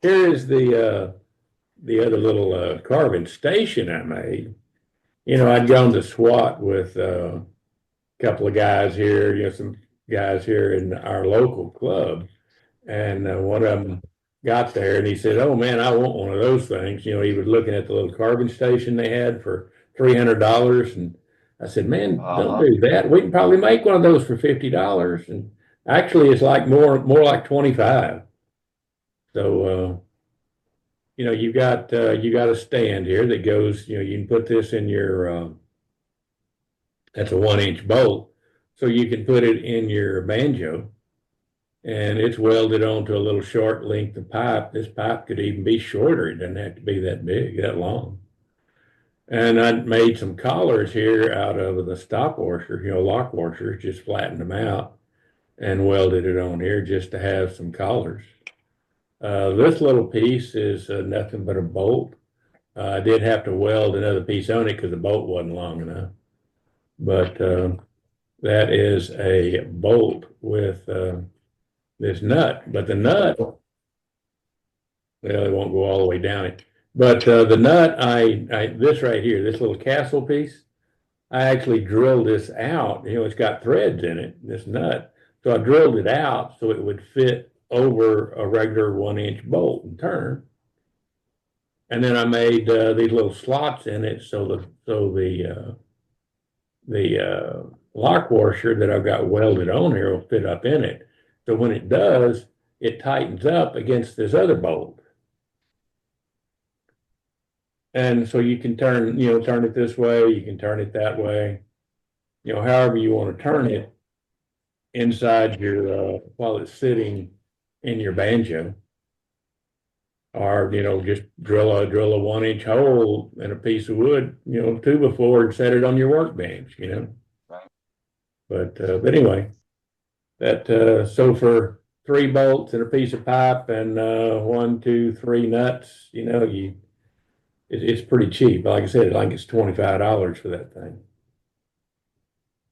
here is the other little carving station I made. I'd gone to SWAT with a couple of guys here, some guys here in our local club, and one of them got there and he said, "Oh man, I want one of those things." He was looking at the little carving station they had for $300, and I said, "Man, don't Uh-huh. do that. We can probably make one of those for $50." And actually, it's like more like 25. So you got a stand here that goes. You can put this in your. That's a 1 inch bolt, so you can put it in your banjo, and it's welded onto a little short length of pipe. This pipe could even be shorter. It doesn't have to be that big, that long. And I made some collars here out of the stop washers, lock washers, just flattened them out and welded it on here just to have some collars. This little piece is nothing but a bolt. I did have to weld another piece on it because the bolt wasn't long enough. But that is a bolt with this nut. But the nut, well, it won't go all the way down it. But the nut, this right here, this little castle piece, I actually drilled this out. It's got threads in it, this nut. So I drilled it out so it would fit over a regular 1 inch bolt and turn. And then I made these little slots in it so the lock washer that I've got welded on here will fit up in it. So when it does, it tightens up against this other bolt. And so you can turn it this way, you can turn it that way, however you want to turn it inside your, while it's sitting in your banjo. Or, just drill a 1 inch hole in a piece of wood, 2x4 and set it on your workbench. But anyway, that so for 3 bolts and a piece of pipe and 1, 2, 3 nuts, it's pretty cheap. Like I said, I think it's $25 for that thing.